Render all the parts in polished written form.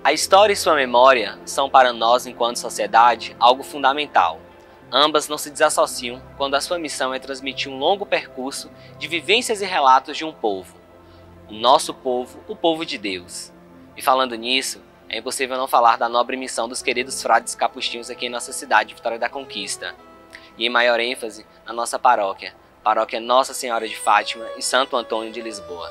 A história e sua memória são para nós, enquanto sociedade, algo fundamental. Ambas não se desassociam quando a sua missão é transmitir um longo percurso de vivências e relatos de um povo. O nosso povo, o povo de Deus. E falando nisso, é impossível não falar da nobre missão dos queridos frades capuchinhos aqui em nossa cidade, Vitória da Conquista. E em maior ênfase, na nossa paróquia, Paróquia Nossa Senhora de Fátima e Santo Antônio de Lisboa.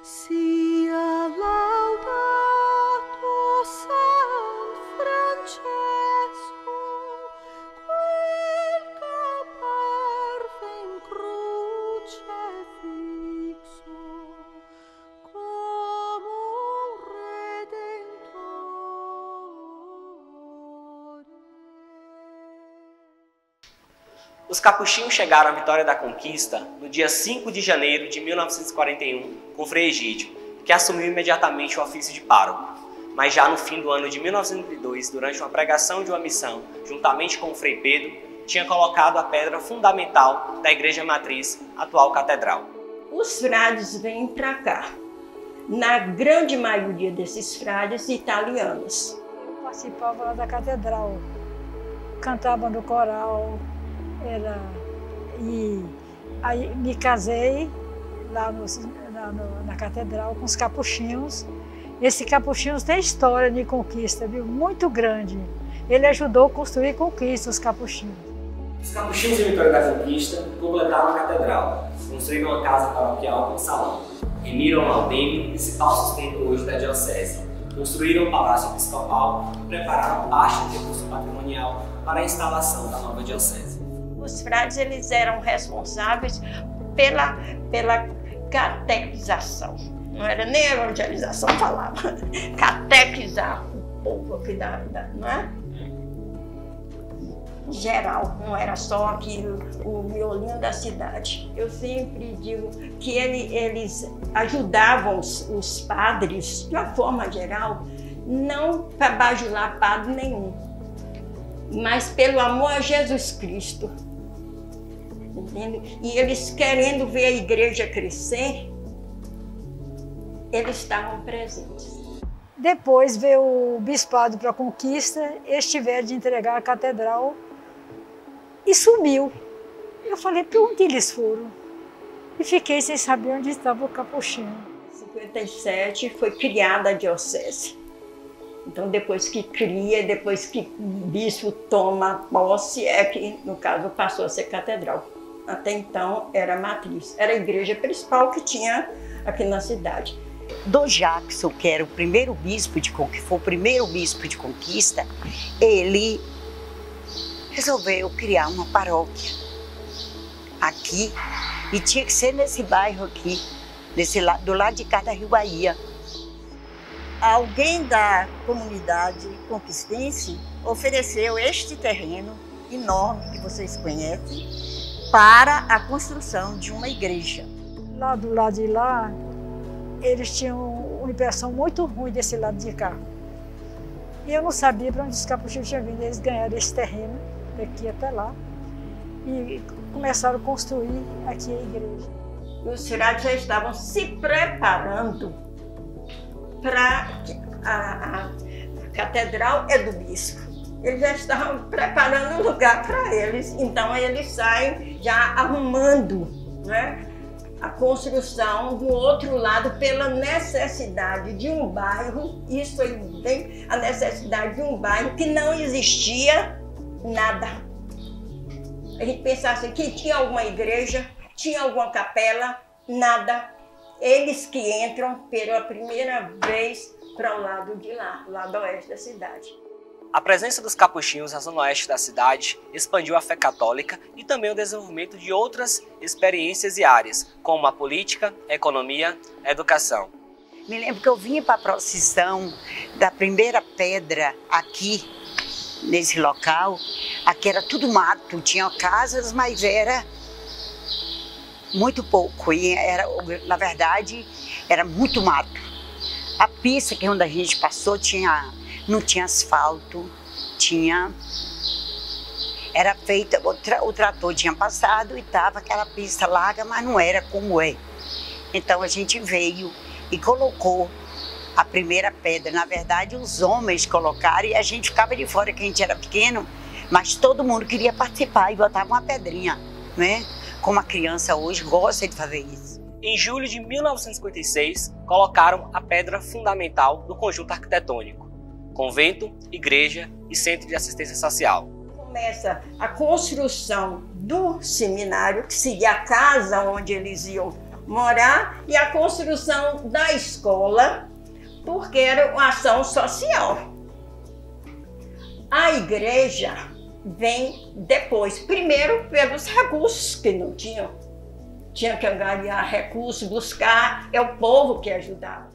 Sia laudato San Francesco, quel qu'apparve in cruce fixo, como un Redentore. Os capuchinhos chegaram à Vitória da Conquista no dia 5 de janeiro de 1941 com Frei Egídio, que assumiu imediatamente o ofício de pároco. Mas já no fim do ano de 1902, durante uma pregação de uma missão, juntamente com o Frei Pedro, tinha colocado a pedra fundamental da Igreja Matriz, atual Catedral. Os frades vêm para cá, na grande maioria desses frades italianos. Eu participava lá da Catedral, cantava no coral, e aí me casei lá na Catedral com os capuchinhos. Esse capuchinhos tem história de conquista, viu? Muito grande. Ele ajudou a construir conquistas, os capuchinhos. Os capuchinhos de Vitória da Conquista completaram a catedral, construíram uma casa paroquial com salão, remiram ao templo, principal sustento hoje da diocese, construíram o palácio episcopal e prepararam parte do recurso patrimonial para a instalação da nova diocese. Os frades eles eram responsáveis pela catequização. Não era nem evangelização, falava. Catequizar o povo aqui não é? Geral, não era só aqui o miolinho da cidade. Eu sempre digo que eles ajudavam os padres, de uma forma geral, não para bajular padre nenhum, mas pelo amor a Jesus Cristo. Entende? E eles querendo ver a igreja crescer, eles estavam presentes. Depois veio o bispado para a conquista, eles tiveram de entregar a catedral e sumiu. Eu falei, para onde eles foram? E fiquei sem saber onde estava o capuchinho. Em 57 foi criada a diocese. Então depois que cria, depois que o bispo toma posse, é que no caso passou a ser catedral. Até então era matriz, era a igreja principal que tinha aqui na cidade. Dom Jackson, que era o primeiro bispo que foi o primeiro bispo de Conquista, ele resolveu criar uma paróquia aqui e tinha que ser nesse bairro aqui, do lado de cá da Rio Bahia. Alguém da comunidade conquistense ofereceu este terreno enorme que vocês conhecem para a construção de uma igreja. Lá do lado de lá, eles tinham uma impressão muito ruim desse lado de cá. E eu não sabia para onde os capuchinhos tinham vindo. Eles ganharam esse terreno, daqui até lá, e começaram a construir aqui a igreja. E os frades já estavam se preparando para a catedral é do bispo. Eles já estavam preparando um lugar para eles, então eles saem já arrumando, né, a construção do outro lado pela necessidade de um bairro. Isso aí vem a necessidade de um bairro que não existia nada. A gente pensasse que tinha alguma igreja, tinha alguma capela, nada. Eles que entram pela primeira vez para o lado de lá, lado oeste da cidade. A presença dos capuchinhos na zona oeste da cidade expandiu a fé católica e também o desenvolvimento de outras experiências e áreas, como a política, a economia, a educação. Me lembro que eu vinha para a procissão da primeira pedra aqui, nesse local. Aqui era tudo mato, tinha casas, mas era muito pouco. E na verdade, era muito mato. A pista que onde a gente passou não tinha asfalto, era feita, o trator tinha passado e estava aquela pista larga, mas não era como é. Então a gente veio e colocou a primeira pedra. Na verdade, os homens colocaram e a gente ficava de fora, que a gente era pequeno, mas todo mundo queria participar e botava uma pedrinha, né? Como a criança hoje gosta de fazer isso. Em julho de 1956, colocaram a pedra fundamental do conjunto arquitetônico: convento, igreja e centro de assistência social. Começa a construção do seminário, que seria a casa onde eles iam morar, e a construção da escola, porque era uma ação social. A igreja vem depois, primeiro pelos recursos que não tinham. Tinha que angariar recursos, buscar, é o povo que ajudava.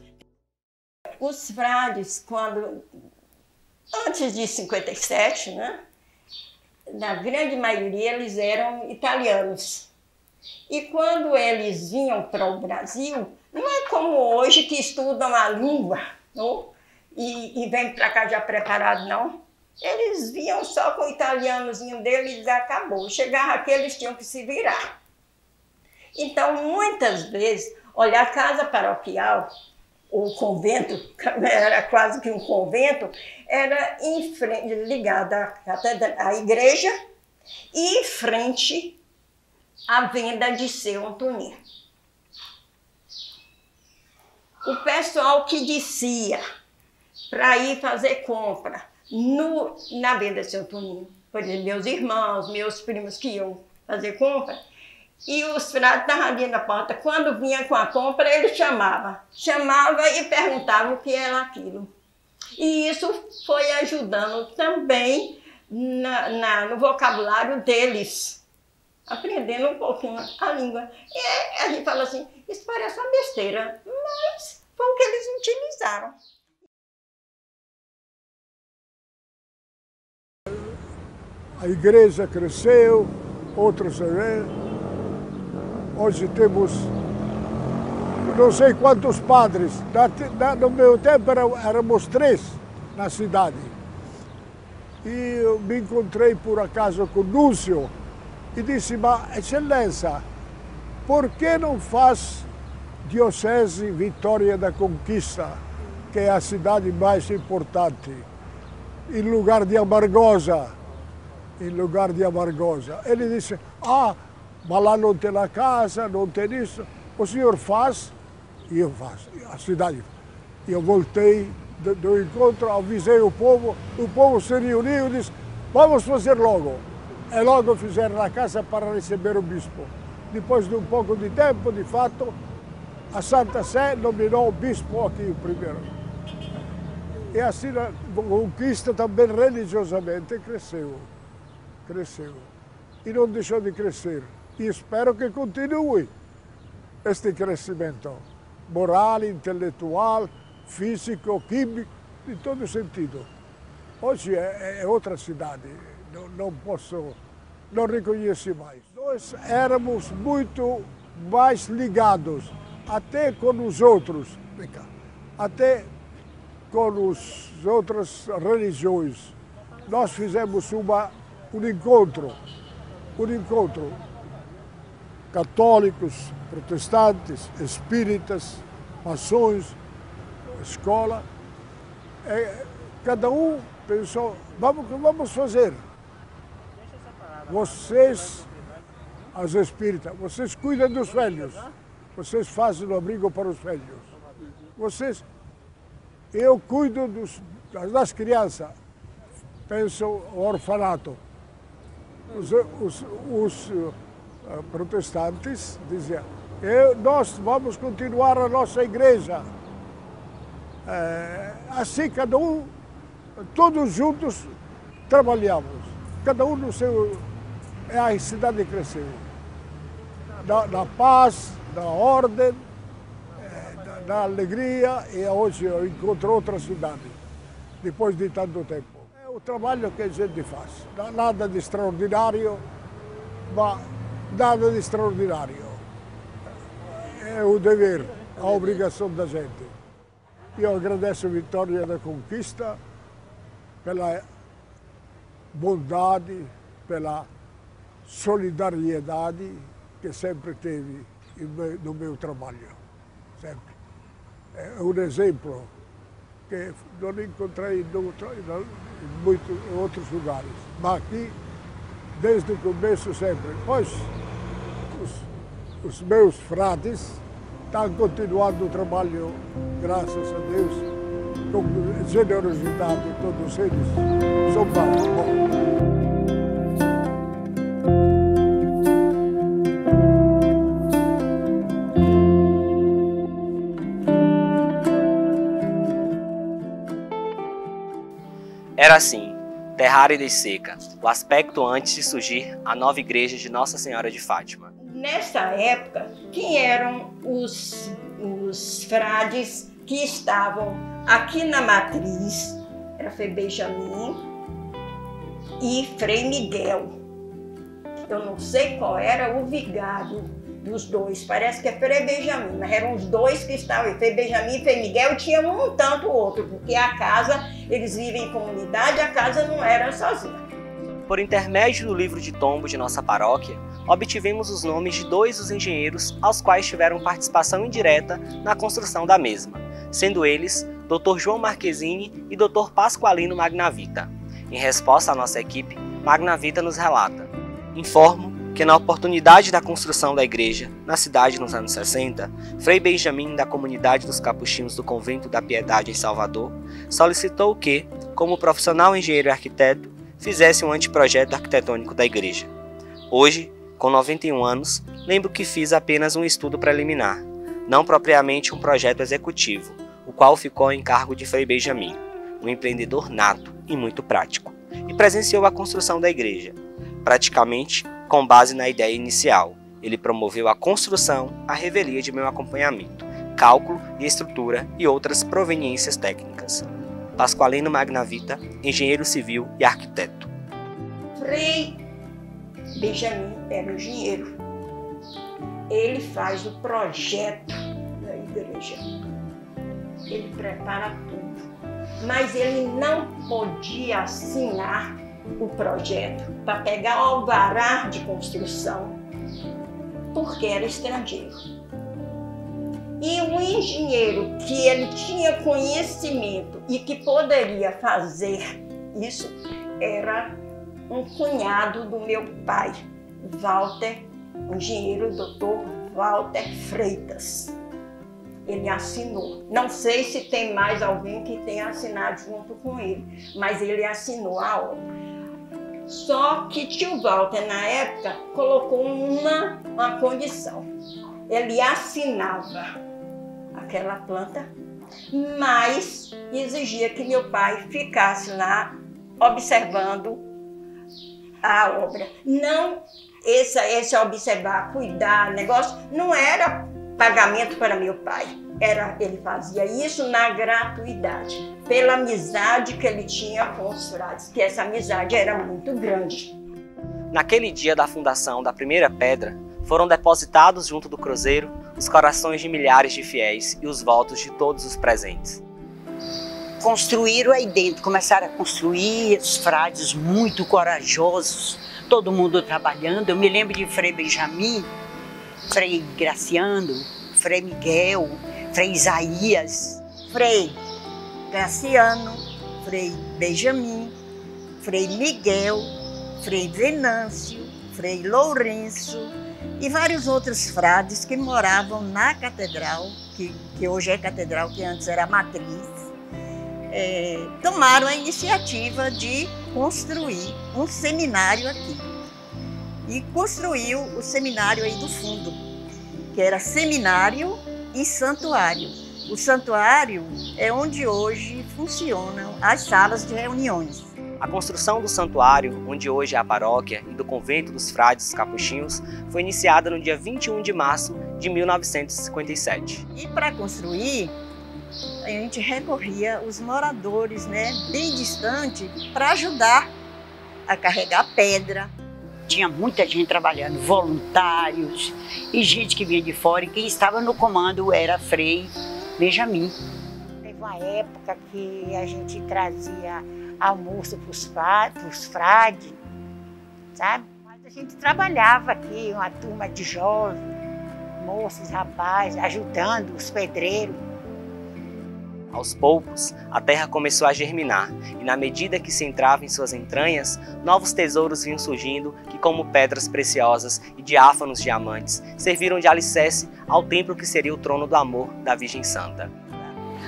Os frades, antes de 57, né? Na grande maioria eles eram italianos. E quando eles vinham para o Brasil, não é como hoje que estudam a língua, não? E vêm para cá já preparado, não. Eles vinham só com o italianozinho deles e acabou. Chegava aqui, eles tinham que se virar. Então, muitas vezes, olha, a casa paroquial, o convento, era quase que um convento, era em frente, ligada à igreja e em frente à venda de seu Antonino. O pessoal que descia para ir fazer compra na venda de seu Antonino, por exemplo, meus irmãos, meus primos que iam fazer compra, e os frades estavam ali na porta. Quando vinha com a compra, ele chamava e perguntava o que era aquilo. E isso foi ajudando também no vocabulário deles, aprendendo um pouquinho a língua. E a gente fala assim, isso parece uma besteira, mas foi o que eles utilizaram. A igreja cresceu, outros... Hoje temos não sei quantos padres. No meu tempo éramos 3 na cidade. E eu me encontrei por acaso com o Núncio e disse, mas Excelência, por que não faz Diocese Vitória da Conquista, que é a cidade mais importante, em lugar de Amargosa? Em lugar de Amargosa. Ele disse, mas lá não tem a casa, não tem isso. O senhor faz? E eu faço. A cidade. Eu voltei do encontro, avisei o povo se reuniu e disse, vamos fazer logo. E logo fizeram a casa para receber o bispo. Depois de um pouco de tempo, de fato, a Santa Sé nominou o bispo aqui o primeiro. E assim a conquista também religiosamente cresceu. E não deixou de crescer. E espero que continue este crescimento moral, intelectual, físico, químico, em todo sentido. Hoje é outra cidade, não reconheço mais. Nós éramos muito mais ligados, até com os outros, até com as outras religiões. Nós fizemos um encontro. Católicos, protestantes, espíritas, maçons, escola. Cada um pensou, vamos fazer. Vocês, as espíritas, vocês cuidam dos velhos. Vocês fazem o abrigo para os velhos. Eu cuido das crianças. Penso o orfanato. Os protestantes diziam, nós vamos continuar a nossa igreja. Assim, cada um, todos juntos trabalhamos. Cada um no seu... A cidade cresceu. Na paz, na ordem, na alegria, e hoje eu encontro outra cidade, depois de tanto tempo. É o trabalho que a gente faz. Nada de extraordinário, mas nada de extraordinário. É o dever, a obrigação da gente. Eu agradeço a Vitória da Conquista pela bondade, pela solidariedade que sempre teve no meu trabalho. Sempre. É um exemplo que não encontrei em outros lugares. Mas aqui, desde o começo sempre. Pois, os meus frades estão continuando o trabalho, graças a Deus, com generosidade, todos eles são bons. Era assim, terra árida e seca, o aspecto antes de surgir a nova igreja de Nossa Senhora de Fátima. Nessa época, quem eram os frades que estavam aqui na matriz? Era Frei Benjamin e Frei Miguel. Eu não sei qual era o vigário dos dois, parece que é Frei Benjamin, mas eram os dois que estavam aí, Frei Benjamin e Frei Miguel, tinha um tanto o outro, porque a casa, eles vivem em comunidade, a casa não era sozinha. Por intermédio do livro de tombo de nossa paróquia, obtivemos os nomes de 2 dos engenheiros aos quais tiveram participação indireta na construção da mesma, sendo eles Dr. João Marquezine e Dr. Pasqualino Magnavita. Em resposta à nossa equipe, Magnavita nos relata: informo que na oportunidade da construção da igreja, na cidade nos anos 60, Frei Benjamin, da comunidade dos capuchinhos do Convento da Piedade em Salvador, solicitou que, como profissional engenheiro e arquiteto, fizesse um anteprojeto arquitetônico da igreja. Hoje, com 91 anos, lembro que fiz apenas um estudo preliminar, não propriamente um projeto executivo, o qual ficou em cargo de Frei Benjamin, um empreendedor nato e muito prático, e presenciou a construção da igreja. Praticamente, com base na ideia inicial, ele promoveu a construção, a revelia de meu acompanhamento, cálculo e estrutura e outras proveniências técnicas. Pasqualino Magnavita, engenheiro civil e arquiteto. Frei Benjamin era engenheiro. Ele faz o projeto da igreja. Ele prepara tudo. Mas ele não podia assinar o projeto para pegar o alvará de construção, porque era estrangeiro. E o engenheiro que ele tinha conhecimento e que poderia fazer isso era um cunhado do meu pai, Walter, o engenheiro doutor Walter Freitas. Ele assinou. Não sei se tem mais alguém que tenha assinado junto com ele, mas ele assinou a obra. Só que tio Walter, na época, colocou uma condição. Ele assinava aquela planta, mas exigia que meu pai ficasse lá observando a obra. Não esse observar, cuidar, negócio, não era pagamento para meu pai. Ele fazia isso na gratuidade, pela amizade que ele tinha com os frades, que essa amizade era muito grande. Naquele dia da fundação da primeira pedra, foram depositados junto do cruzeiro os corações de milhares de fiéis e os votos de todos os presentes. Construíram aí dentro, começaram a construir, os frades muito corajosos, todo mundo trabalhando. Eu me lembro de Frei Benjamin, Frei Graciano, Frei Miguel, Frei Isaías, Frei Graciano, Frei Benjamin, Frei Miguel, Frei Venâncio, Frei Lourenço e vários outros frades que moravam na catedral, que hoje é catedral, que antes era a matriz, tomaram a iniciativa de construir um seminário aqui. E construiu o seminário aí do fundo, que era seminário e santuário. O santuário é onde hoje funcionam as salas de reuniões. A construção do santuário, onde hoje é a paróquia, e do convento dos frades capuchinhos, foi iniciada no dia 21 de março de 1957. E para construir, a gente recorria os moradores, bem distante, para ajudar a carregar pedra. Tinha muita gente trabalhando, voluntários e gente que vinha de fora, e quem estava no comando era Frei Benjamin. Teve uma época que a gente trazia almoço para os frades, sabe? Mas a gente trabalhava aqui, uma turma de jovens, moços, rapazes, ajudando os pedreiros. Aos poucos, a terra começou a germinar, e na medida que se entrava em suas entranhas, novos tesouros vinham surgindo que, como pedras preciosas e diáfanos diamantes, serviram de alicerce ao templo que seria o trono do amor da Virgem Santa.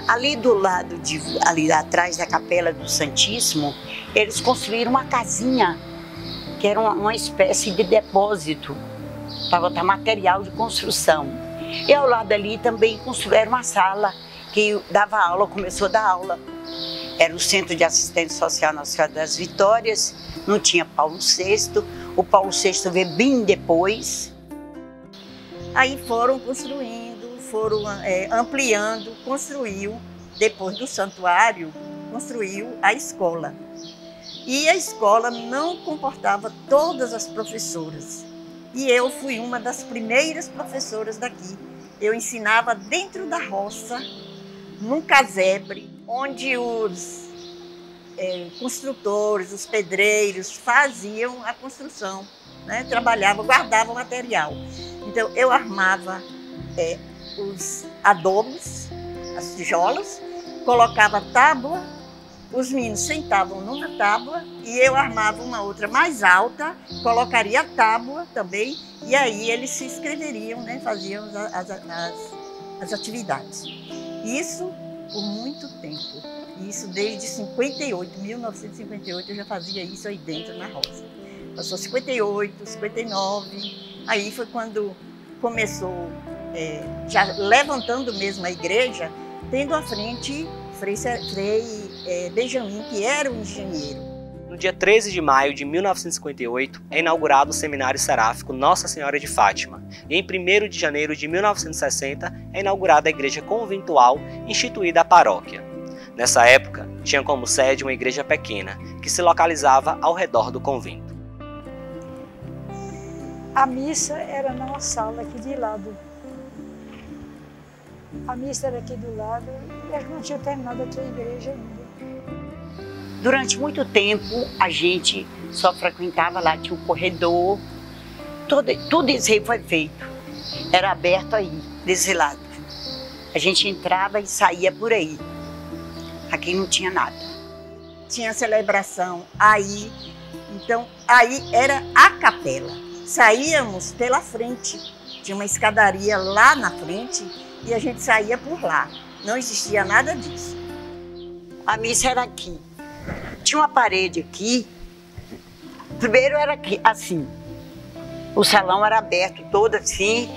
Ali do lado, ali atrás da Capela do Santíssimo, eles construíram uma casinha, que era uma espécie de depósito para botar material de construção. E ao lado ali também construíram uma sala, que dava aula, começou a dar aula. Era o Centro de Assistência Social Nossa Senhora das Vitórias, não tinha Paulo VI, o Paulo VI veio bem depois. Aí foram construindo, foram ampliando, construiu, depois do santuário, construiu a escola. E a escola não comportava todas as professoras. E eu fui uma das primeiras professoras daqui. Eu ensinava dentro da roça, num casebre, onde os construtores, os pedreiros faziam a construção, né? Trabalhavam, guardavam material. Então eu armava os adobos, as tijolas, colocava tábua, os meninos sentavam numa tábua e eu armava uma outra mais alta, colocaria a tábua também, e aí eles se inscreveriam, né? Faziam as atividades. Isso por muito tempo. Isso desde 1958 eu já fazia isso aí dentro na roça. Passou 58, 59, aí foi quando começou, já levantando mesmo a igreja, tendo à frente Frei Benjamin, que era o engenheiro. No dia 13 de maio de 1958, é inaugurado o Seminário Seráfico Nossa Senhora de Fátima. E em 1º de janeiro de 1960, é inaugurada a igreja conventual, instituída a paróquia. Nessa época, tinha como sede uma igreja pequena, que se localizava ao redor do convento. A missa era numa sala aqui de lado. A missa era aqui do lado e eles não tinham terminado a sua igreja ainda. Durante muito tempo, a gente só frequentava lá, tinha um corredor, tudo isso aí foi feito. Era aberto aí, desse lado. A gente entrava e saía por aí. Aqui não tinha nada. Tinha celebração aí, então aí era a capela. Saíamos pela frente, tinha uma escadaria lá na frente e a gente saía por lá. Não existia nada disso. A missa era aqui. Tinha uma parede aqui, primeiro era aqui, assim, o salão era aberto todo assim,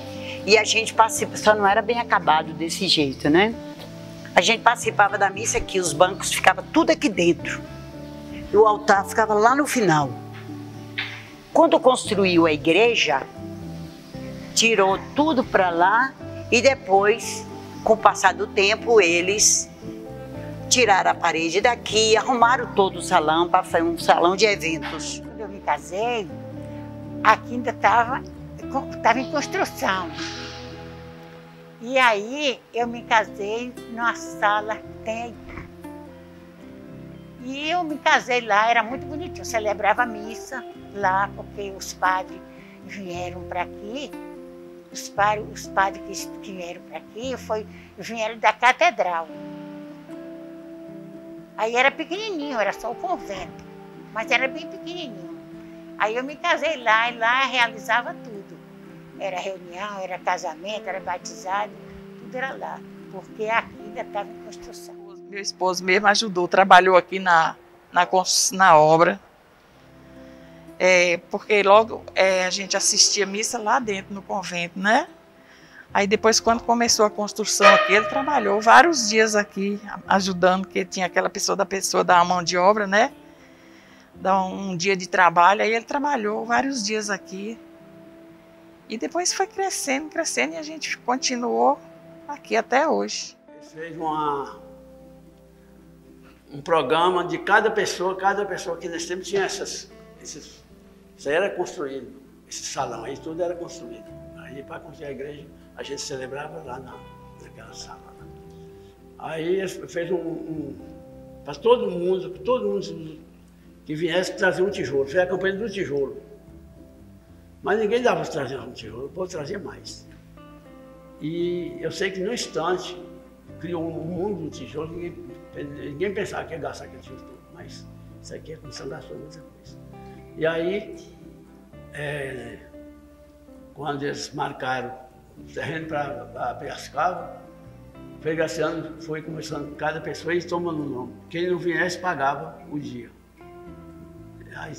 e a gente participava, só não era bem acabado desse jeito, né? A gente participava da missa aqui, os bancos ficavam tudo aqui dentro, e o altar ficava lá no final. Quando construiu a igreja, tirou tudo para lá, e depois, com o passar do tempo, eles tiraram a parede daqui, arrumaram todo o salão para fazer um salão de eventos. Quando eu me casei, aqui ainda estava em construção. E aí eu me casei numa sala que tem aí. E eu me casei lá, era muito bonitinho. Eu celebrava a missa lá, porque os padres vieram para aqui. Os padres que vieram para aqui vieram da catedral. Aí era pequenininho, era só o convento, mas era bem pequenininho. Aí eu me casei lá e lá realizava tudo. Era reunião, era casamento, era batizado, tudo era lá, porque aqui ainda estava em construção. Meu esposo mesmo ajudou, trabalhou aqui na obra, porque logo a gente assistia a missa lá dentro no convento, né? Aí depois, quando começou a construção aqui, ele trabalhou vários dias aqui, ajudando, porque tinha aquela pessoa da mão de obra, né? Dá um dia de trabalho, aí ele trabalhou vários dias aqui. E depois foi crescendo, crescendo, e a gente continuou aqui até hoje. Ele fez um programa de cada pessoa que nesse tempo tinha isso aí era construído, esse salão aí, tudo era construído. Aí para construir a igreja, a gente celebrava lá naquela sala. Aí ele fez para todo mundo que viesse trazer um tijolo. Foi a campanha do tijolo. Mas ninguém dava para trazer um tijolo, o povo trazia mais. E eu sei que no instante criou um mundo do tijolo, ninguém pensava que ia gastar aquele tijolo todo, mas isso aqui a comissão gastou muita coisa. E aí, quando eles marcaram o terreno para abrir as cavas, Frei Graciano foi começando cada pessoa e tomando o nome. Quem não viesse pagava o dia. Aí,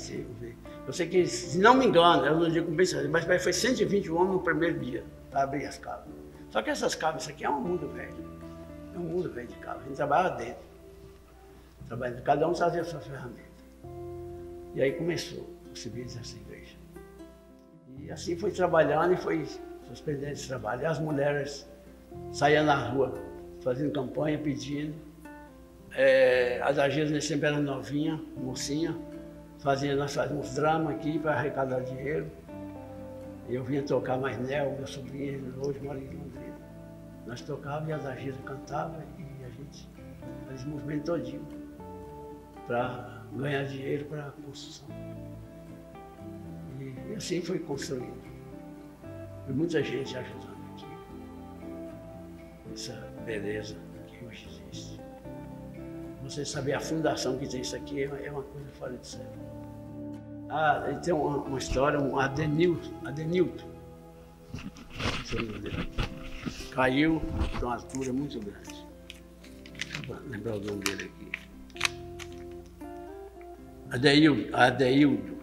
eu sei que, se não me engano, eu não digo bem certo, mas foi 120 homens no primeiro dia para abrir as cavas. Só que essas cavas, isso aqui é um mundo velho. É um mundo velho de cavas. A gente trabalhava dentro. Cada um trazia a sua ferramenta. E aí começou os civis dessa igreja. E assim foi trabalhando e foi suspendendo esse trabalho. E as mulheres saíam na rua, fazendo campanha, pedindo. As agências sempre eram novinhas, mocinha. Nós fazíamos drama aqui para arrecadar dinheiro. Eu vinha tocar mais Nel, meu sobrinho, hoje mora em Londrina. Nós tocávamos e as agências cantavam e a gente fazia esse movimento todinho para ganhar dinheiro para a construção. E assim foi construindo. E muita gente ajudando aqui. Essa beleza que hoje existe. Você saber a fundação que tem isso aqui é uma coisa fora de sério. Tem uma história, um Adenilton. Caiu de uma altura muito grande. Vou lembrar o nome dele aqui. Adeildo.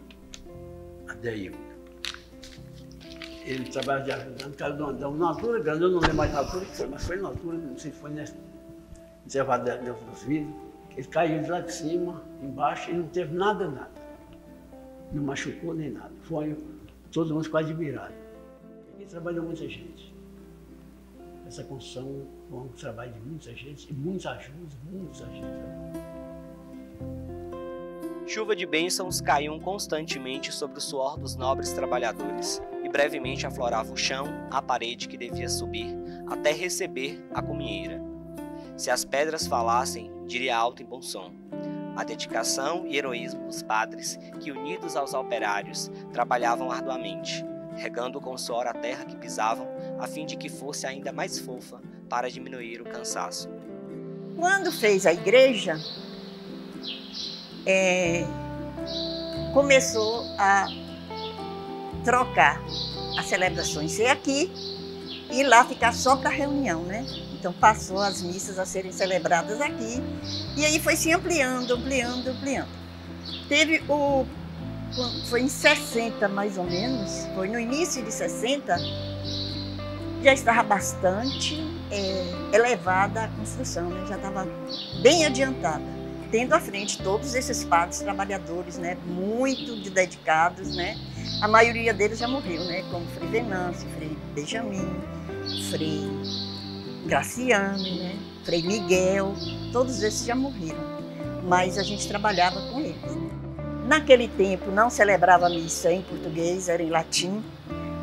Ele trabalha de ajudante, caiu de uma altura grande, eu não lembro mais a altura que foi, mas foi na altura, não sei se foi nesse intervalo dos vidros. Ele caiu de lá de cima, embaixo, e não teve nada. Não machucou nem nada. Foi todo mundo quase virado. Aqui trabalhou muita gente. Essa construção foi um trabalho de muita gente, e muita ajuda. Chuva de bênçãos caíam constantemente sobre o suor dos nobres trabalhadores, e brevemente aflorava o chão, a parede que devia subir, até receber a cuminheira. Se as pedras falassem, diria alto e bom som. A dedicação e heroísmo dos padres, que unidos aos operários, trabalhavam arduamente, regando com suor a terra que pisavam, a fim de que fosse ainda mais fofa para diminuir o cansaço. Quando fez a igreja, começou a trocar as celebrações ser aqui e lá ficar só para reunião, né? Então passou as missas a serem celebradas aqui e aí foi se ampliando. Foi em 60 mais ou menos, foi no início de 60, já estava bastante elevada a construção, né? Já estava bem adiantada, tendo à frente todos esses padres trabalhadores, né? Muito dedicados, né? A maioria deles já morreu, né? Como Frei Venâncio, Frei Benjamin, Frei Graciano, né? Frei Miguel, todos esses já morreram, mas a gente trabalhava com eles. Naquele tempo não celebrava a missa em português, era em latim.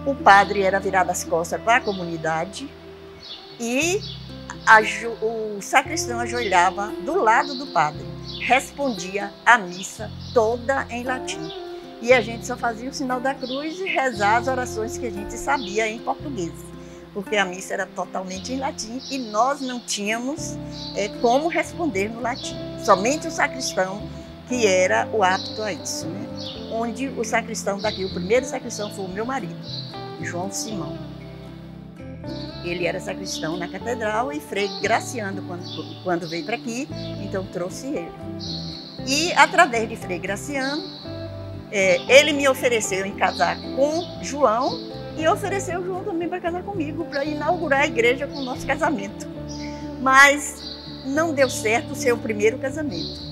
O padre era virado as costas para a comunidade e o sacristão ajoelhava do lado do padre, respondia a missa toda em latim. E a gente só fazia o sinal da cruz e rezar as orações que a gente sabia em português, porque a missa era totalmente em latim e nós não tínhamos como responder no latim. Somente o sacristão que era o apto a isso, né? Onde o sacristão daqui, o primeiro sacristão foi o meu marido, João Simão. Ele era sacristão na catedral e Frei Graciano, quando veio para aqui, então trouxe ele. E através de Frei Graciano, ele me ofereceu em casar com João e ofereceu João também para casar comigo, para inaugurar a igreja com o nosso casamento. Mas não deu certo ser o primeiro casamento.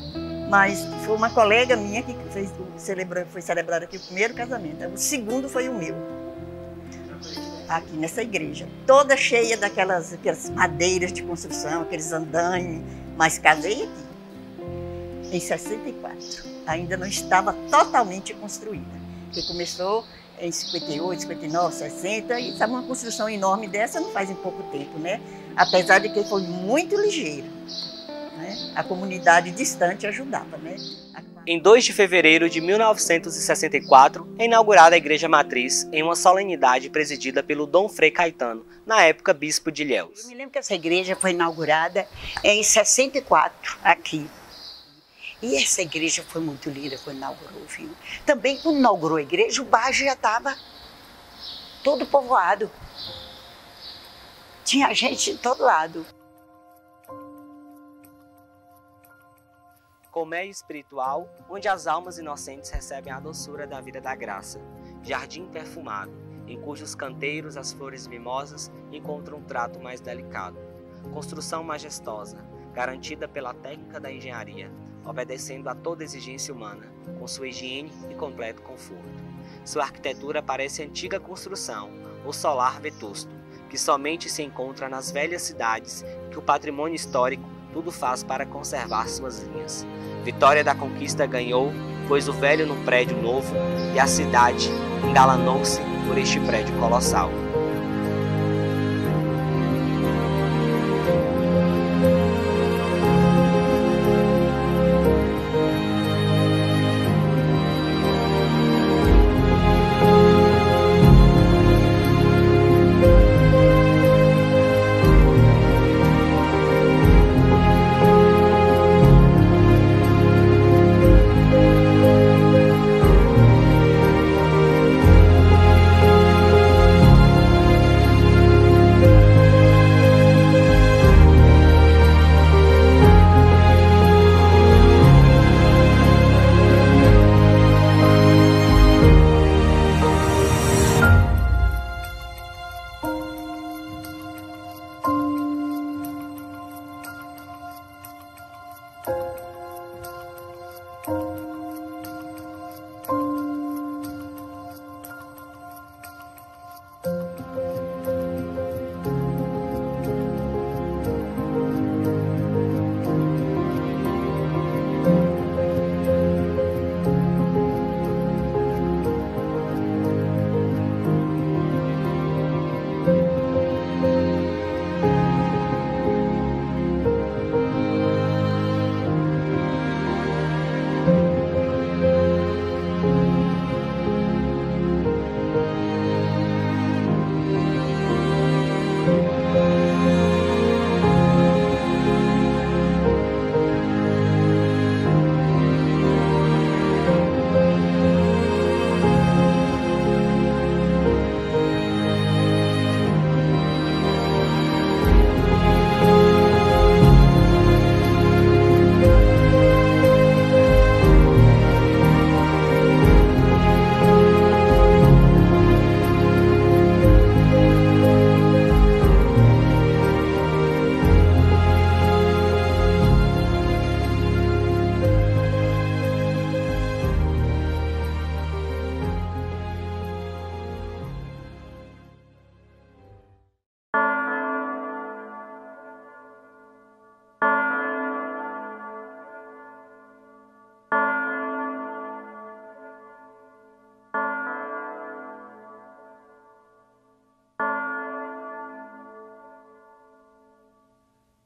Mas foi uma colega minha que foi celebrado aqui o primeiro casamento. O segundo foi o meu, aqui nessa igreja. Toda cheia daquelas madeiras de construção, aqueles andaimes. Mas casei aqui, em 64. Ainda não estava totalmente construída. Porque começou em 58, 59, 60, e sabe, uma construção enorme dessa não faz em pouco tempo, né? Apesar de que foi muito ligeiro. né? A comunidade distante ajudava, né? Em 2 de fevereiro de 1964, é inaugurada a Igreja Matriz em uma solenidade presidida pelo Dom Frei Caetano, na época bispo de Ilhéus. Eu me lembro que essa igreja foi inaugurada em 64, aqui. E essa igreja foi muito linda quando inaugurou, viu? Também quando inaugurou a igreja, o bairro já estava todo povoado. Tinha gente de todo lado. Colmeia espiritual, onde as almas inocentes recebem a doçura da vida da graça. Jardim perfumado, em cujos canteiros as flores mimosas encontram um trato mais delicado. Construção majestosa, garantida pela técnica da engenharia, obedecendo a toda exigência humana, com sua higiene e completo conforto. Sua arquitetura parece antiga construção, ou solar vetusto, que somente se encontra nas velhas cidades, que o patrimônio histórico tudo faz para conservar suas linhas. Vitória da conquista ganhou, pois o velho no prédio novo, e a cidade engalanou-se por este prédio colossal.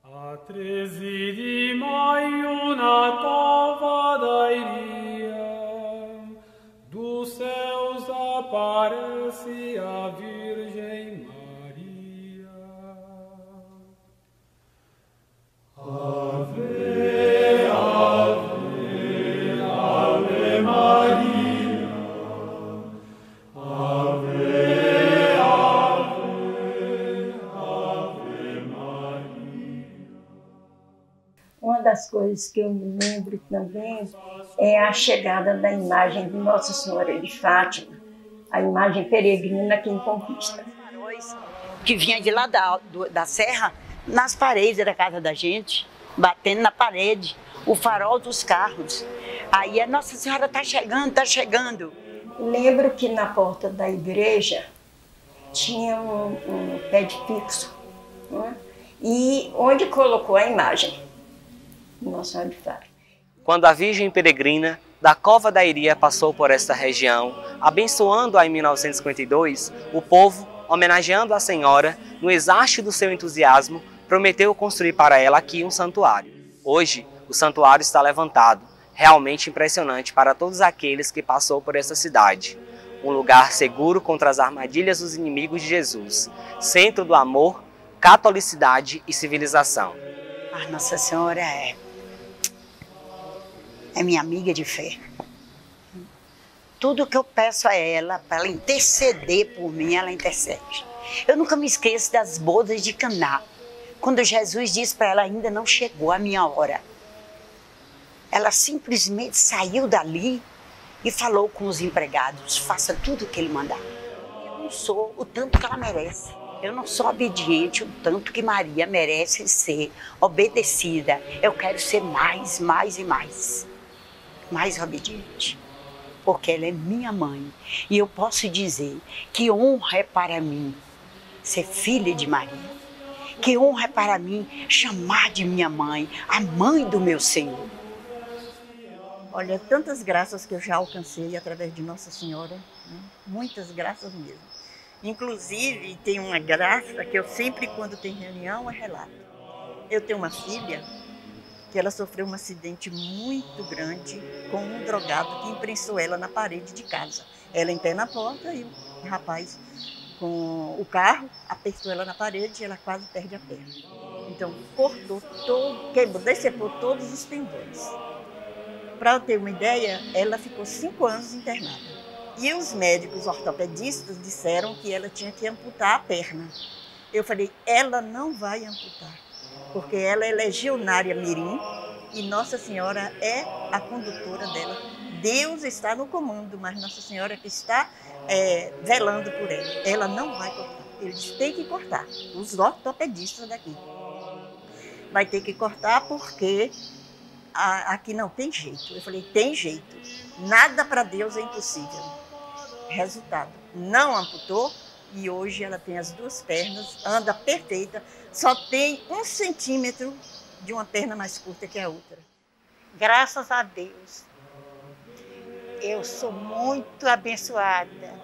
A 13 de maio na cova da Iria, dos céus aparece a Virgem Maria. Ave, ave, ave Maria, ave, ave, ave Maria. Uma das coisas que eu me lembro também é a chegada da imagem de Nossa Senhora de Fátima, a imagem peregrina aqui em Conquista. Que vinha de lá da serra, nas paredes da casa da gente, batendo na parede, o farol dos carros. Aí a Nossa Senhora está chegando, está chegando. Lembro que na porta da igreja tinha um pé de fixo, né? E onde colocou a imagem de Nossa Senhora de Fátima. Quando a Virgem Peregrina da Cova da Iria passou por esta região, abençoando-a em 1952, o povo, homenageando a Senhora, no exaste do seu entusiasmo, prometeu construir para ela aqui um santuário. Hoje, o santuário está levantado, realmente impressionante para todos aqueles que passou por essa cidade. Um lugar seguro contra as armadilhas dos inimigos de Jesus, centro do amor, catolicidade e civilização. A Nossa Senhora é minha amiga de fé. Tudo que eu peço a ela, para ela interceder por mim, ela intercede. Eu nunca me esqueço das bodas de Caná, quando Jesus disse para ela, ainda não chegou a minha hora. Ela simplesmente saiu dali e falou com os empregados, faça tudo o que ele mandar. Eu não sou o tanto que ela merece. Eu não sou obediente o tanto que Maria merece ser obedecida. Eu quero ser mais e mais obediente. Porque ela é minha mãe. E eu posso dizer que honra é para mim ser filha de Maria. Que honra é para mim chamar de minha mãe, a mãe do meu Senhor. Olha, tantas graças que eu já alcancei através de Nossa Senhora, né? Muitas graças mesmo. Inclusive, tem uma graça que eu sempre, quando tem reunião, eu relato. Eu tenho uma filha que ela sofreu um acidente muito grande com um drogado que imprensou ela na parede de casa. Ela em pé na porta e o rapaz com o carro apertou ela na parede e ela quase perde a perna. Então, cortou todo, quebrou, decepou todos os tendões. Para eu ter uma ideia, ela ficou 5 anos internada. E os médicos ortopedistas disseram que ela tinha que amputar a perna. Eu falei, ela não vai amputar, porque ela é legionária mirim e Nossa Senhora é a condutora dela. Deus está no comando, mas Nossa Senhora que está velando por ela. Ela não vai cortar. Eles têm que cortar, os ortopedistas daqui. Vai ter que cortar porque aqui não tem jeito. Eu falei, tem jeito. Nada para Deus é impossível. Resultado, não amputou e hoje ela tem as 2 pernas, anda perfeita, só tem 1 centímetro de uma perna mais curta que a outra. Graças a Deus, eu sou muito abençoada.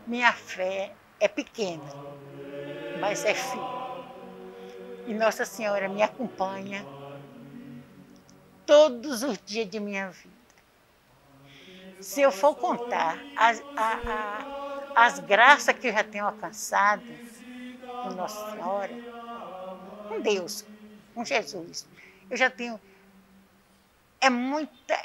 Minha fé é pequena, mas é firme. E Nossa Senhora me acompanha todos os dias de minha vida. Se eu for contar as graças que eu já tenho alcançado com Nossa Senhora, com Deus, com Jesus, eu já tenho... É muita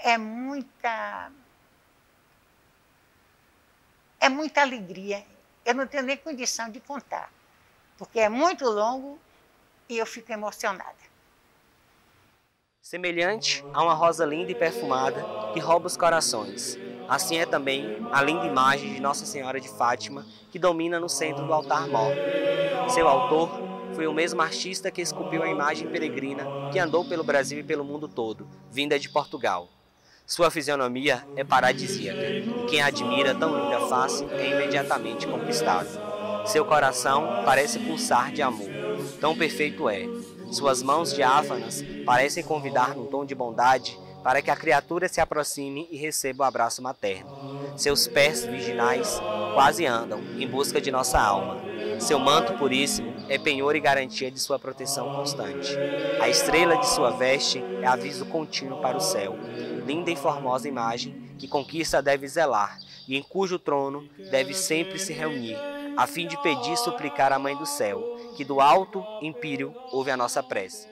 alegria. Eu não tenho nem condição de contar, porque é muito longo e eu fico emocionada. Semelhante a uma rosa linda e perfumada que rouba os corações, assim é também a linda imagem de Nossa Senhora de Fátima que domina no centro do altar-mor. Seu autor foi o mesmo artista que esculpiu a imagem peregrina que andou pelo Brasil e pelo mundo todo, vinda de Portugal. Sua fisionomia é paradisíaca e quem admira tão linda face é imediatamente conquistado. Seu coração parece pulsar de amor, tão perfeito é. Suas mãos diáfanas parecem convidar num tom de bondade para que a criatura se aproxime e receba o abraço materno. Seus pés virginais quase andam em busca de nossa alma. Seu manto puríssimo é penhor e garantia de sua proteção constante. A estrela de sua veste é aviso contínuo para o céu. Linda e formosa imagem que conquista deve zelar e em cujo trono deve sempre se reunir, a fim de pedir e suplicar à Mãe do Céu, que do alto empíreo ouve a nossa prece.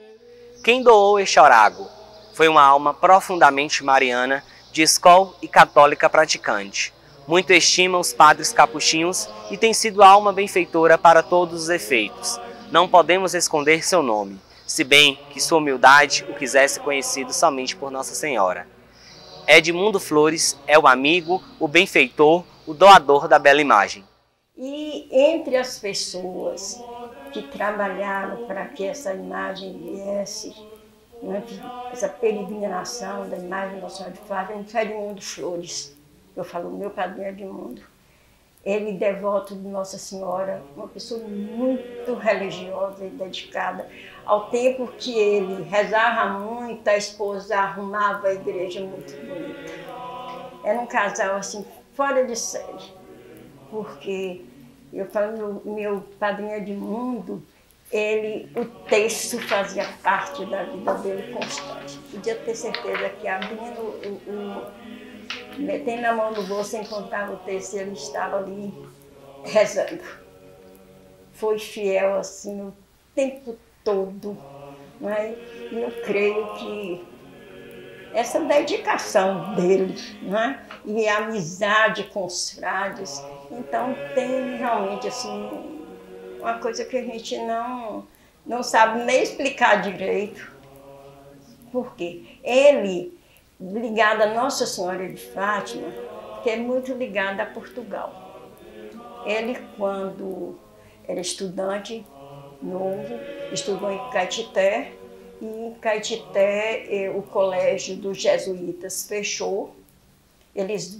Quem doou este orágo foi uma alma profundamente mariana, de escola e católica praticante. Muito estima os padres capuchinhos e tem sido alma benfeitora para todos os efeitos. Não podemos esconder seu nome, se bem que sua humildade o quisesse conhecido somente por Nossa Senhora. Edmundo Flores é o amigo, o benfeitor, o doador da bela imagem. E entre as pessoas que trabalharam para que essa imagem viesse, né, essa peregrinação da imagem da Senhora de Fátima, foi Edmundo Flores. Eu falo, meu padrinho Edmundo. Ele, devoto de Nossa Senhora, uma pessoa muito religiosa e dedicada. Ao tempo que ele rezava muito, a esposa arrumava a igreja muito bonita. Era um casal assim, fora de série. Porque eu falo, meu padrinho Edmundo, o texto fazia parte da vida dele constante. Podia ter certeza que abrindo, metendo a mão no bolso, encontrava o texto e ele estava ali rezando. Foi fiel assim o tempo todo, não é? E eu creio que essa dedicação dele, não é? E a amizade com os frades, então tem realmente assim uma coisa que a gente não sabe nem explicar direito. Por quê? Ele, ligado a Nossa Senhora de Fátima, que é muito ligado a Portugal. Ele, quando era estudante novo, estudou em Caetité, e em Caetité o colégio dos jesuítas fechou. Eles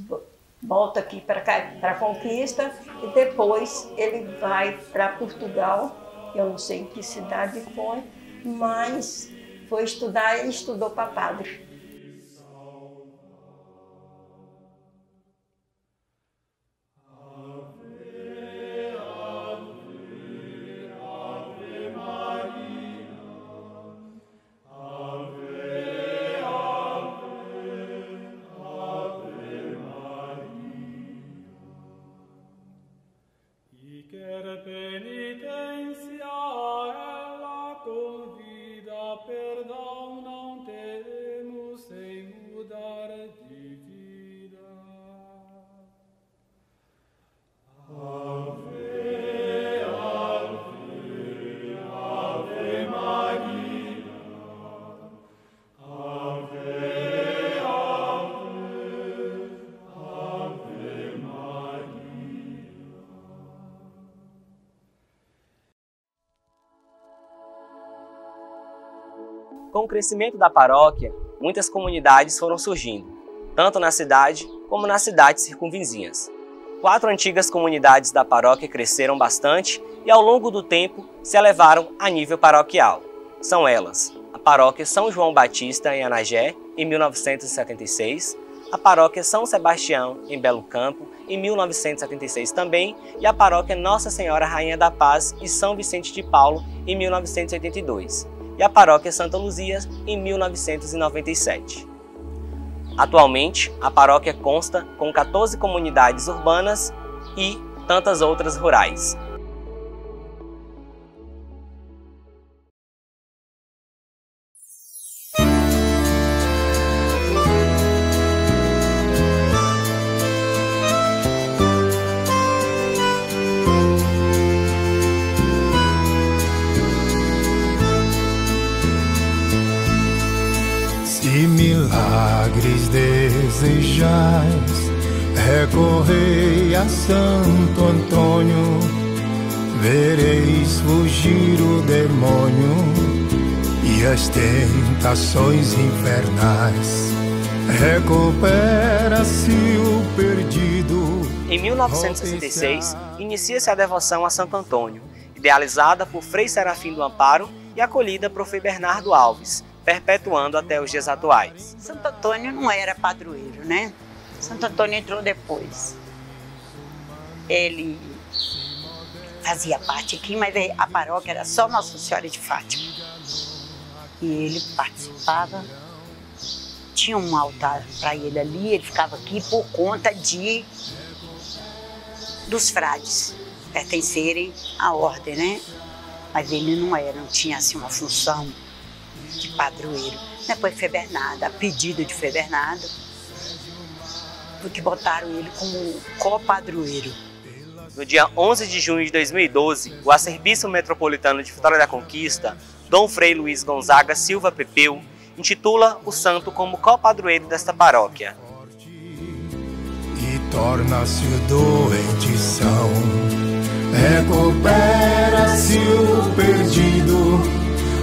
voltam aqui para a Conquista e depois ele vai para Portugal. Eu não sei em que cidade foi, mas foi estudar e estudou para padre. Com o crescimento da paróquia, muitas comunidades foram surgindo, tanto na cidade como nas cidades circunvizinhas. 4 antigas comunidades da paróquia cresceram bastante e ao longo do tempo se elevaram a nível paroquial. São elas: a paróquia São João Batista em Anagé, em 1976, a paróquia São Sebastião em Belo Campo, em 1976 também, e a paróquia Nossa Senhora Rainha da Paz e São Vicente de Paulo, em 1982. E a paróquia Santa Luzia em 1997. Atualmente, a paróquia consta com 14 comunidades urbanas e tantas outras rurais. Se milagres desejais, recorrei a Santo Antônio, vereis fugir o demônio e as tentações infernais. Recupera-se o perdido. Em 1966, inicia-se a devoção a Santo Antônio, idealizada por Frei Serafim do Amparo e acolhida por Frei Bernardo Alves, perpetuando até os dias atuais. Santo Antônio não era padroeiro, né? Santo Antônio entrou depois. Ele fazia parte aqui, mas a paróquia era só Nossa Senhora de Fátima. E ele participava, tinha um altar para ele ali, ele ficava aqui por conta dos frades pertencerem à ordem, né? Mas ele não tinha assim uma função de padroeiro. Depois Frei Bernardo, a pedido de Frei Bernardo, porque botaram ele como copadroeiro. No dia 11 de junho de 2012, o arcebispo metropolitano de Vitória da Conquista, Dom Frei Luiz Gonzaga Silva Pepeu, intitula o santo como copadroeiro desta paróquia. E torna-se o doente são, recupera-se o perdido,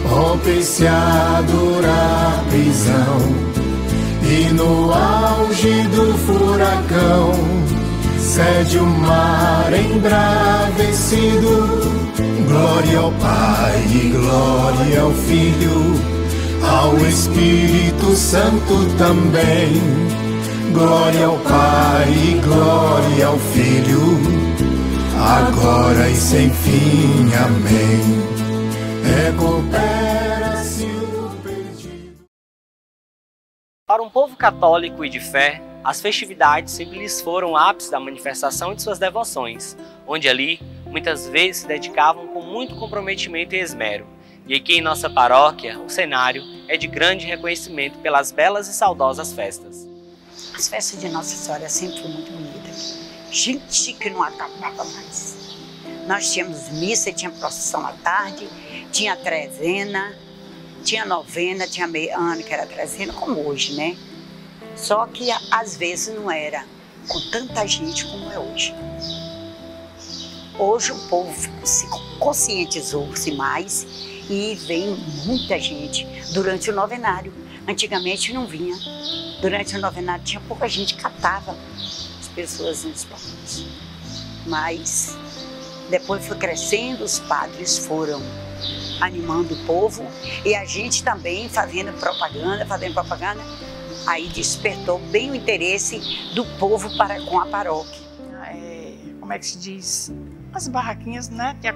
rompe-se a dura prisão, e no auge do furacão cede o mar embravecido. Glória ao Pai e glória ao Filho, ao Espírito Santo também. Glória ao Pai e glória ao Filho, agora e sem fim. Amém. recupera-se o perdido. Para um povo católico e de fé, as festividades sempre lhes foram o ápice da manifestação de suas devoções, onde ali, muitas vezes, se dedicavam com muito comprometimento e esmero. E aqui em nossa paróquia, o cenário é de grande reconhecimento pelas belas e saudosas festas. As festas de Nossa Senhora sempre foram muito bonitas. Gente que não acabava mais. Nós tínhamos missa, tinha procissão à tarde, tinha trezena, tinha novena, tinha meia ano que era trezena, como hoje, né? Só que às vezes não era com tanta gente como é hoje. Hoje o povo se conscientizou-se mais e vem muita gente durante o novenário. Antigamente não vinha. Durante o novenário tinha pouca gente, catava as pessoas nos palcos. Mas depois foi crescendo, os padres foram animando o povo e a gente também fazendo propaganda. Aí despertou bem o interesse do povo com a paróquia. Como é que se diz? As barraquinhas, né? Tinha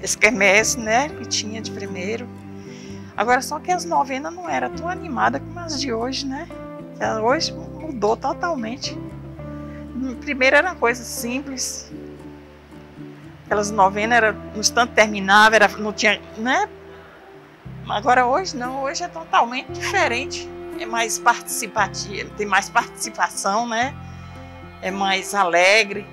esse quermesse, né? Que tinha de primeiro. Agora, só que as novenas não eram tão animadas como as de hoje, né? Hoje mudou totalmente. Primeiro era uma coisa simples. Aquelas novenas, no instante terminava, não tinha, né? Agora hoje não, hoje é totalmente diferente. É mais participativo, tem mais participação, né? É mais alegre.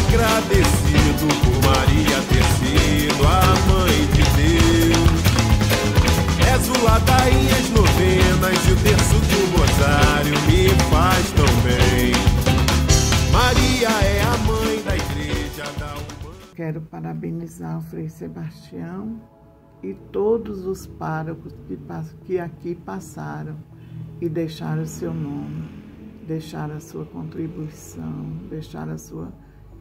Agradecido por Maria ter sido a mãe de Deus. És o ladainha, as novenas e o terço do rosário me faz tão bem. Maria é a mãe da igreja da Umbanda. Quero parabenizar o Frei Sebastião e todos os párocos que aqui passaram e deixaram o seu nome, deixaram a sua contribuição, deixaram a sua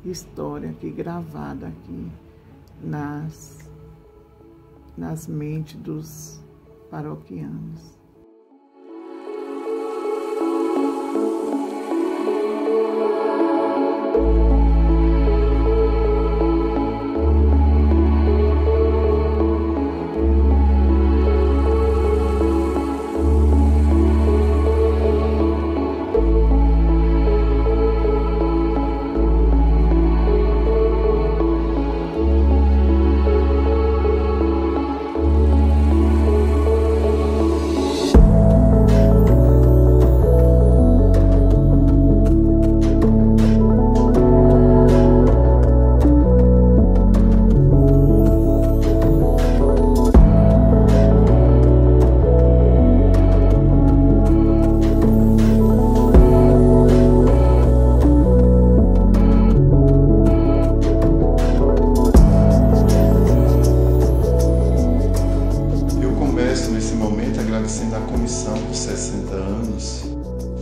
história aqui gravada aqui nas mentes dos paroquianos.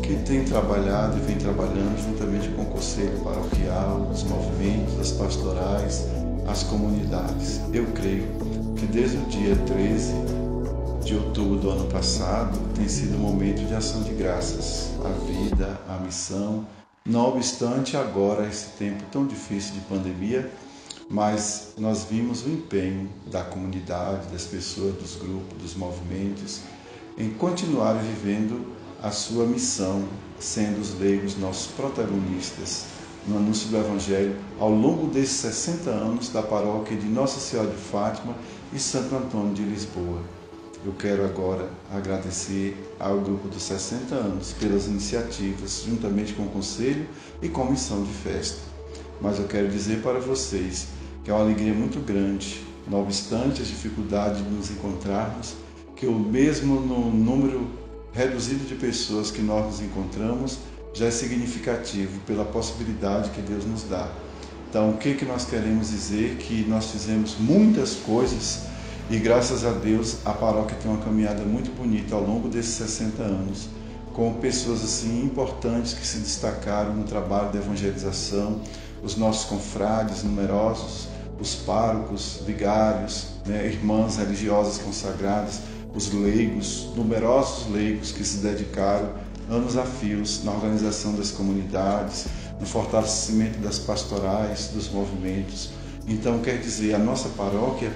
que tem trabalhado e vem trabalhando juntamente com o Conselho Paroquial, os movimentos, as pastorais, as comunidades. Eu creio que desde o dia 13 de outubro do ano passado tem sido um momento de ação de graças à vida, à missão, não obstante agora esse tempo tão difícil de pandemia, mas nós vimos o empenho da comunidade, das pessoas, dos grupos, dos movimentos, em continuar vivendo a sua missão, sendo os leigos nossos protagonistas no anúncio do Evangelho ao longo desses 60 anos da paróquia de Nossa Senhora de Fátima e Santo Antônio de Lisboa. Eu quero agora agradecer ao grupo dos 60 anos pelas iniciativas, juntamente com o Conselho e com a missão de festa. Mas eu quero dizer para vocês que é uma alegria muito grande, não obstante as dificuldades de nos encontrarmos, que o mesmo no número reduzido de pessoas que nós nos encontramos já é significativo pela possibilidade que Deus nos dá. Então, o que nós queremos dizer? Que nós fizemos muitas coisas e, graças a Deus, a paróquia tem uma caminhada muito bonita ao longo desses 60 anos, com pessoas assim importantes que se destacaram no trabalho de evangelização, os nossos confrades numerosos, os párocos, vigários, irmãs religiosas consagradas, os leigos, numerosos leigos que se dedicaram anos a fios na organização das comunidades, no fortalecimento das pastorais, dos movimentos. Então, quer dizer, a nossa paróquia,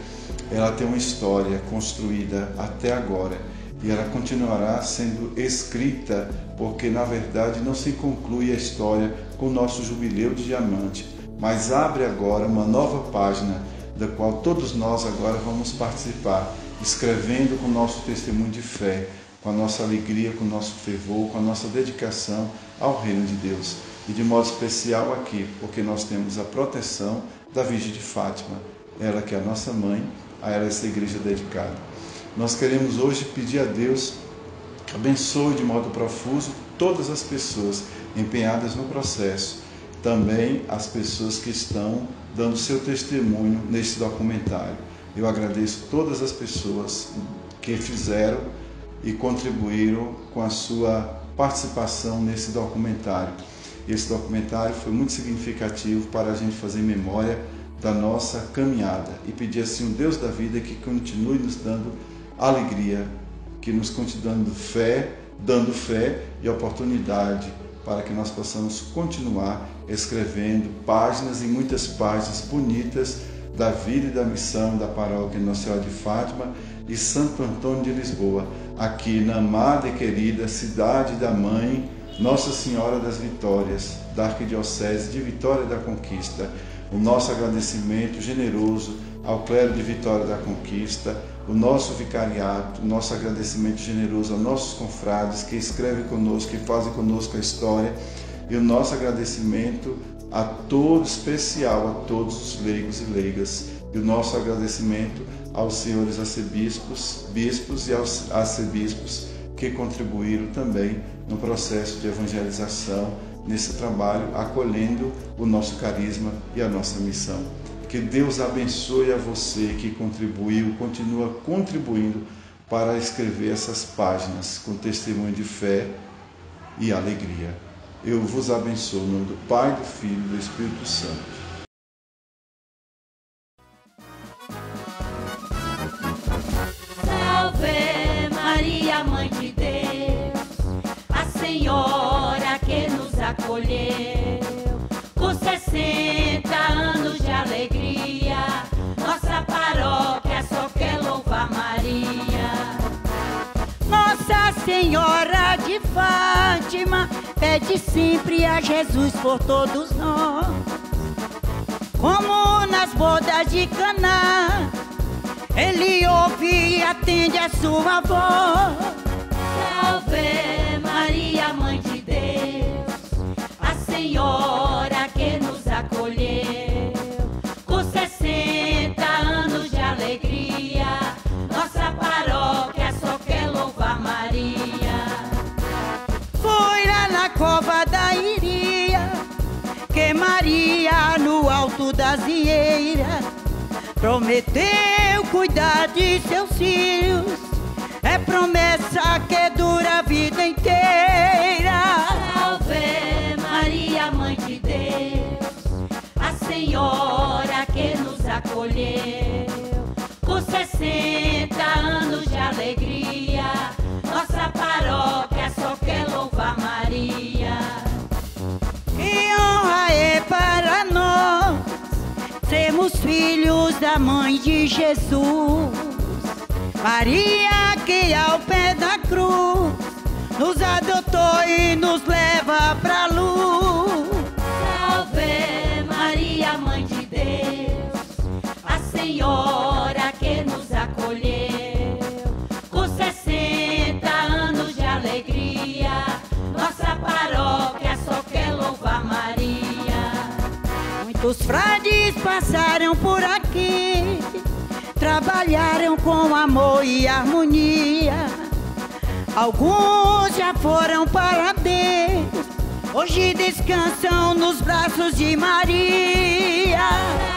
ela tem uma história construída até agora e ela continuará sendo escrita, porque na verdade não se conclui a história com o nosso jubileu de diamante, mas abre agora uma nova página da qual todos nós agora vamos participar, escrevendo com o nosso testemunho de fé, com a nossa alegria, com o nosso fervor, com a nossa dedicação ao reino de Deus. E de modo especial aqui, porque nós temos a proteção da Virgem de Fátima, ela que é a nossa mãe, a ela essa igreja dedicada. Nós queremos hoje pedir a Deus, abençoe de modo profuso todas as pessoas empenhadas no processo, também as pessoas que estão dando seu testemunho neste documentário. Eu agradeço todas as pessoas que fizeram e contribuíram com a sua participação nesse documentário. Esse documentário foi muito significativo para a gente fazer memória da nossa caminhada e pedir assim o Deus da vida que continue nos dando alegria, que nos continue dando fé e oportunidade para que nós possamos continuar escrevendo páginas e muitas páginas bonitas da vida e da missão da paróquia Nossa Senhora de Fátima e Santo Antônio de Lisboa, aqui na amada e querida cidade da Mãe Nossa Senhora das Vitórias, da Arquidiocese de Vitória da Conquista. O nosso agradecimento generoso ao clero de Vitória da Conquista, o nosso vicariato, o nosso agradecimento generoso aos nossos confrades que escrevem conosco, que fazem conosco a história, e o nosso agradecimento a todo especial, a todos os leigos e leigas, e o nosso agradecimento aos senhores arcebispos, bispos e aos arcebispos que contribuíram também no processo de evangelização, nesse trabalho, acolhendo o nosso carisma e a nossa missão. Que Deus abençoe a você que contribuiu, continua contribuindo para escrever essas páginas com testemunho de fé e alegria. Eu vos abençoo no nome do Pai, do Filho e do Espírito Santo. Salve Maria, Mãe de Deus, a Senhora que nos acolheu, com 60 anos de alegria, nossa paróquia só quer louvar Maria. Nossa Senhora de Fátima pede sempre a Jesus por todos nós, como nas bodas de Caná, Ele ouve e atende a sua voz. Salve Maria, Mãe de Deus, a Senhora que nos acolheu, com 60 anos de alegria, nossa paróquia só quer louvar Maria. Foi lá na cova da Iria que Maria, no alto das vieiras, prometeu cuidar de seus filhos. É promessa que dura a vida inteira. acolheu. Com 60 anos de alegria, nossa paróquia só quer louvar Maria. Que honra é para nós sermos filhos da Mãe de Jesus. Maria, que ao pé da cruz nos adotou e nos leva pra luz. Salve Maria, Mãe de Deus, a Senhora que nos acolheu. Com 60 anos de alegria, nossa paróquia só quer louvar Maria. Muitos frades passaram por aqui, trabalharam com amor e harmonia. Alguns já foram para Deus, hoje descansam nos braços de Maria.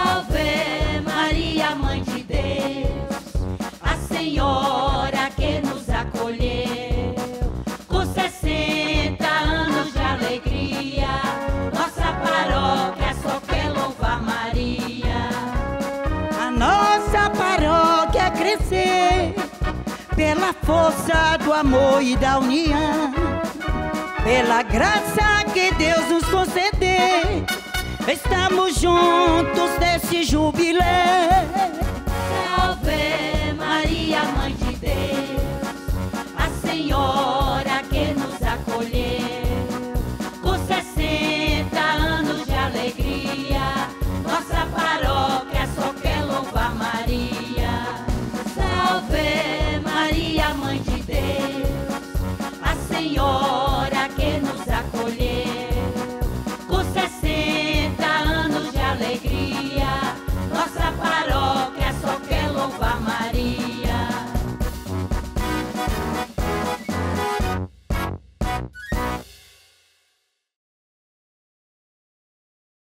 Salve Maria, Mãe de Deus, a Senhora que nos acolheu. Com 60 anos de alegria, nossa paróquia só quer louvar Maria. A nossa paróquia crescer pela força do amor e da união, pela graça que Deus nos conceder, estamos juntos nesse jubileu.